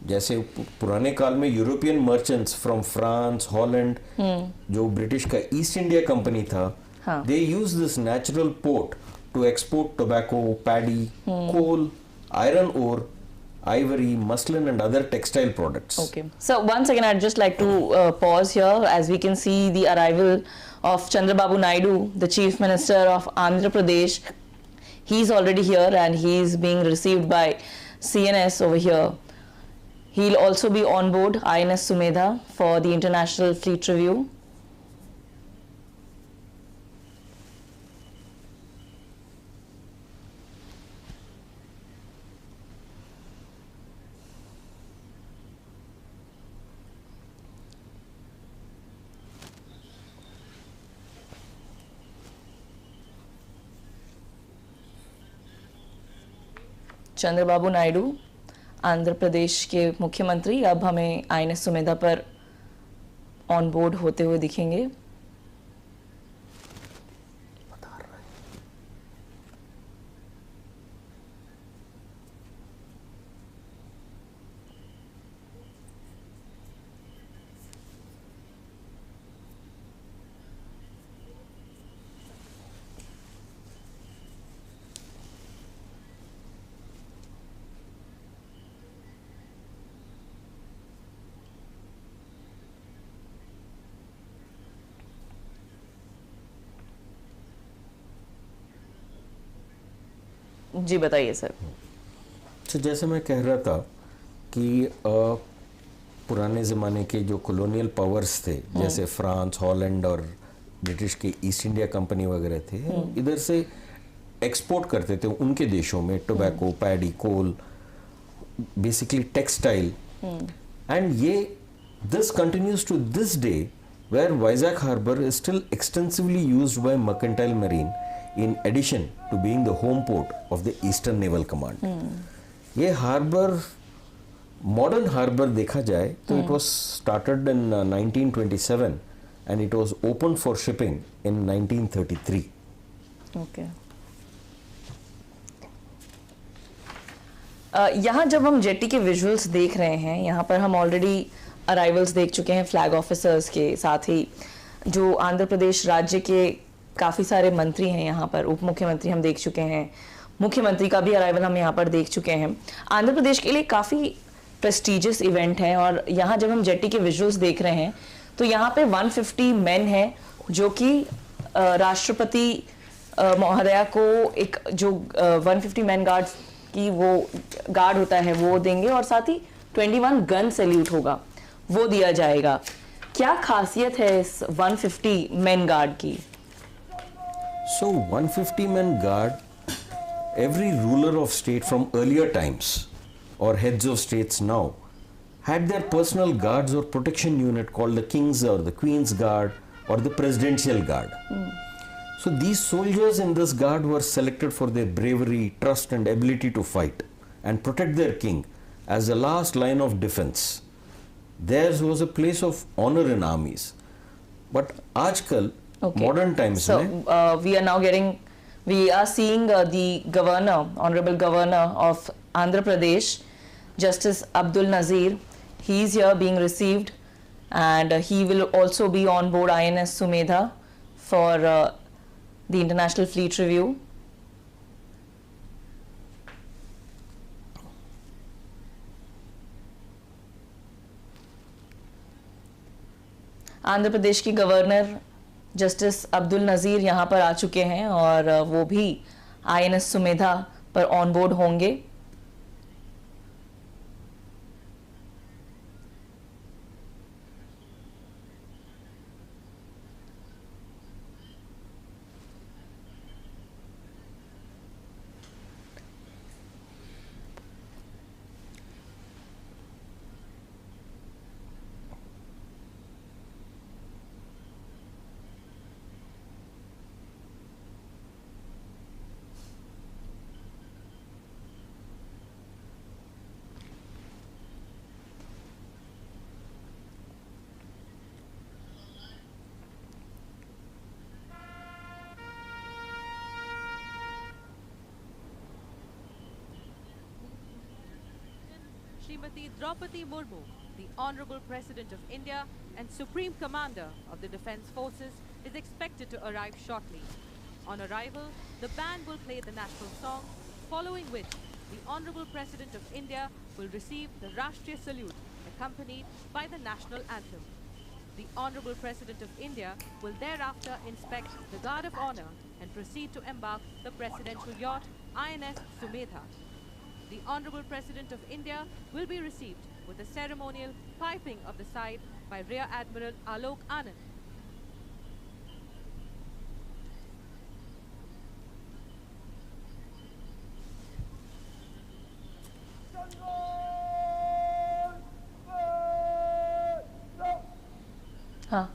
जैसे पुराने काल में European merchants from France, Holland, जो ब्रिटिश का ईस्ट इंडिया कंपनी था, हाँ। They use this natural port to export tobacco, paddy, coal, iron ore, ivory, muslin and other textile products. Okay. So once again, I'd just like to pause here as we can see the arrival of Chandrababu Naidu, the Chief Minister of Andhra Pradesh. He's already here and he's being received by CNS over here. He'll also be on board INS Sumedha for the International Fleet Review. Chandrababu Naidu, Andhra Pradesh के मुख्यमंत्री, अब हमें INS Sumedha पर on board होते हुए दिखेंगे। जी बताइए sir. तो जैसे मैं कह रहा था कि पुराने ज़माने के जो कॉलोनियल पावर्स थे, जैसे फ्रांस, हॉलैंड और ब्रिटिश की ईस्ट इंडिया कंपनी वगैरह थे, इधर से एक्सपोर्ट करते थे उनके देशों में tobacco, paddy, coal, basically textile, and ये this continues to this day where Vizag Harbour is still extensively used by Mercantile Marine in addition to being the home port of the Eastern Naval Command. ये harbour, modern harbour देखा जाए तो it was started in 1927 and it was opened for shipping in 1933. Okay. यहाँ जब हम jetty के visuals देख रहे हैं, यहाँ पर हम ऑलरेडी अराइवल्स देख चुके हैं फ्लैग ऑफिसर्स के, साथ ही जो आंध्र प्रदेश राज्य के काफ़ी सारे मंत्री हैं यहाँ पर, उप मुख्यमंत्री हम देख चुके हैं, मुख्यमंत्री का भी अराइवल हम यहाँ पर देख चुके हैं। आंध्र प्रदेश के लिए काफ़ी प्रेस्टिजियस इवेंट है और यहाँ जब हम जेटी के विजुअल्स देख रहे हैं तो यहाँ पे 150 मेन हैं जो कि राष्ट्रपति महोदया को एक जो 150 मैन गार्ड्स की वो गार्ड होता है वो देंगे और साथ ही 21 गन सैल्यूट होगा, वो दिया जाएगा। क्या खासियत है इस 150 मैन गार्ड की? So 150 men guard, every ruler of state from earlier times or heads of states now had their personal guards or protection unit called the King's or the Queen's Guard or the Presidential Guard. So these soldiers in this guard were selected for their bravery, trust and ability to fight and protect their king as the last line of defense. Theirs was a place of honor in armies. But आजकल modern times so में we are seeing the governor, honorable governor of Andhra Pradesh, Justice Abdul Nazir. He is here being received and he will also be on board INS Sumedha for the International Fleet Review. Andhra Pradesh की governor justice Abdul Nazeer यहाँ पर आ चुके हैं और वो भी INS Sumedha पर on board होंगे। Srimati Draupadi Murmu, the Honorable President of India and Supreme Commander of the Defence Forces, is expected to arrive shortly. On arrival, the band will play the national song, following which the Honorable President of India will receive the Rashtriya Salute, accompanied by the national anthem. The Honorable President of India will thereafter inspect the Guard of Honor and proceed to embark the presidential yacht INS Sumedha. The Honorable President of India will be received with a ceremonial piping of the side by Rear Admiral Alok Anand. हाँ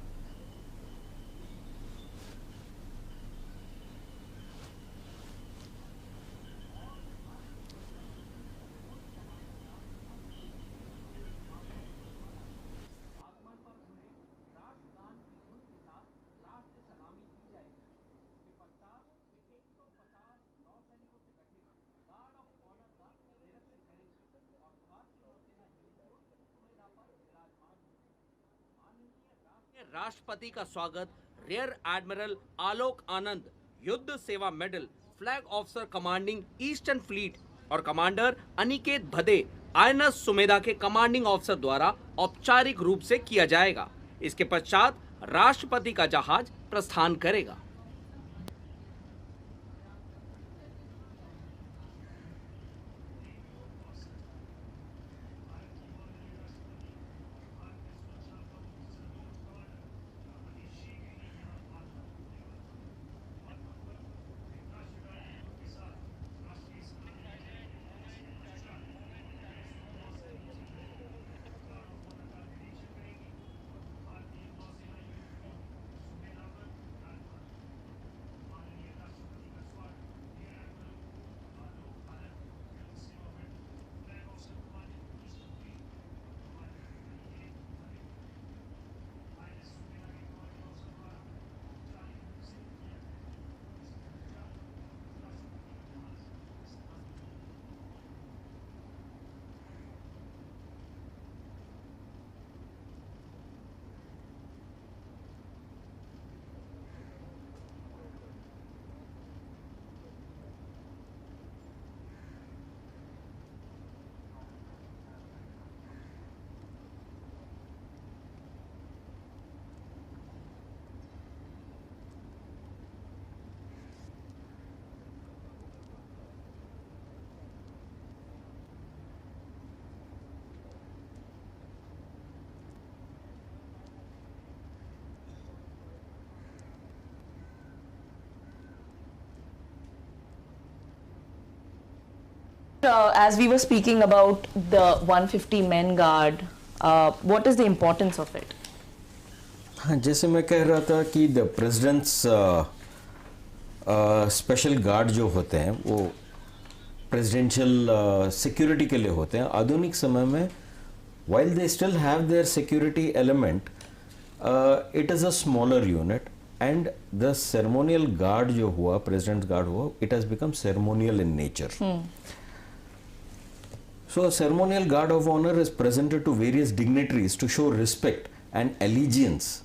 राष्ट्रपति का स्वागत rear admiral आलोक आनंद, युद्ध सेवा medal, flag officer commanding eastern fleet और commander Aniket भदे, INS Sumedha के commanding officer द्वारा औपचारिक रूप से किया जाएगा। इसके पश्चात राष्ट्रपति का जहाज प्रस्थान करेगा। As we were speaking about the 150 men guard, what is the importance of it? हाँ, जैसे मैं कह रहा था कि द प्रेसिडेंट्स स्पेशल गार्ड जो होते हैं वो प्रेसिडेंशियल सिक्योरिटी के लिए होते हैं। आधुनिक समय में while they still have their security element, it is a smaller unit and the ceremonial guard जो हुआ, president's guard हुआ, it has become ceremonial in nature. So a ceremonial guard of honor is presented to various dignitaries to show respect and allegiance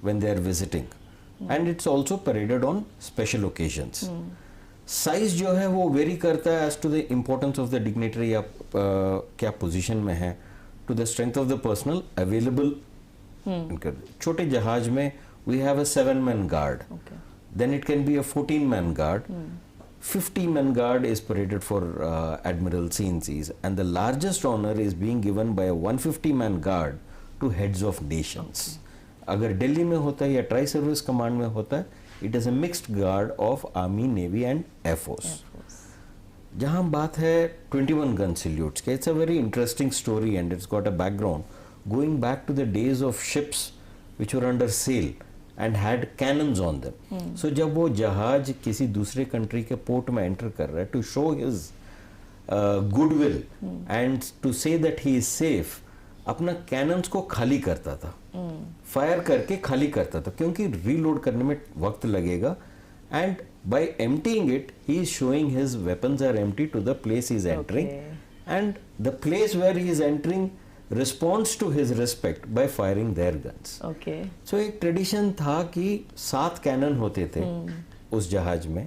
when they are visiting, and it's also paraded on special occasions. Size जो है वो vary करता है as to the importance of the dignitary या क्या position में है, to the strength of the personal available. छोटे जहाज में we have a 7-man guard, then it can be a 14-man guard. 50-man guard is paraded for Admiral C&Cs, and the largest honor is being given by a 150-man guard to heads of nations. अगर दिल्ली में होता है या tri service command में होता है, it is a mixed guard of Army, Navy and Air Force. जहाँ बात है 21 gun salutes के, it's a very interesting story and it's got a background going back to the days of ships which were under sail and had cannons on them. So जब वो जहाज किसी दूसरे country के पोर्ट में enter कर रहा है, to show his goodwill and to say that he is safe, अपना कैनन्स को खाली करता था, फायर करके खाली करता था, क्योंकि रीलोड करने में वक्त लगेगा, and by emptying it he is showing his weapons are empty to the place he is entering, and the place where he is entering responds to his respect by firing their guns. Okay So एक tradition था कि 7 cannon होते थे उस जहाज में,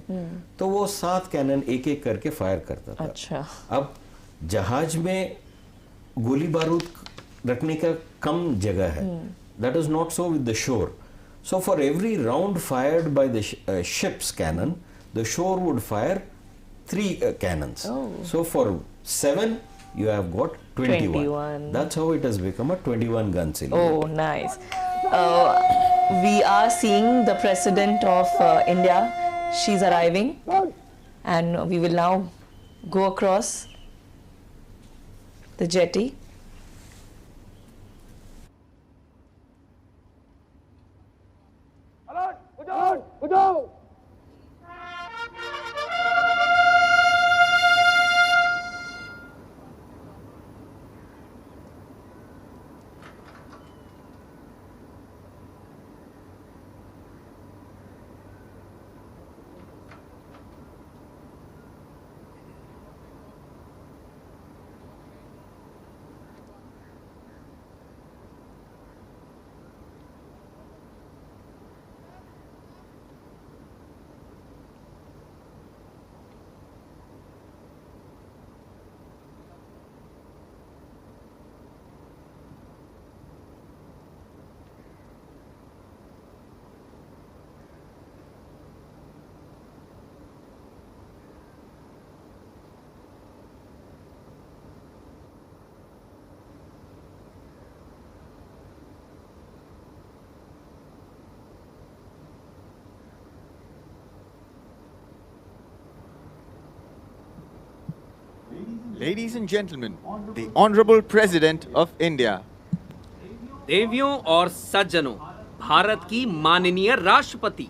तो वो 7 कैनन एक एक करके फायर करता था. अच्छा. अब जहाज में गोली बारूद रखने का कम जगह है. That is not so with the shore. So for every round fired by the ship's cannon, the shore would fire 3 cannons. Oh. So for 7 you have got 21. 21. That's how it has become a 21 gun cylinder. Oh, nice. We are seeing the President of India. She's arriving, and we will now go across the jetty. Ladies and gentlemen, the Honorable President of India. देवियों और सज्जनों, भारत की माननीय राष्ट्रपति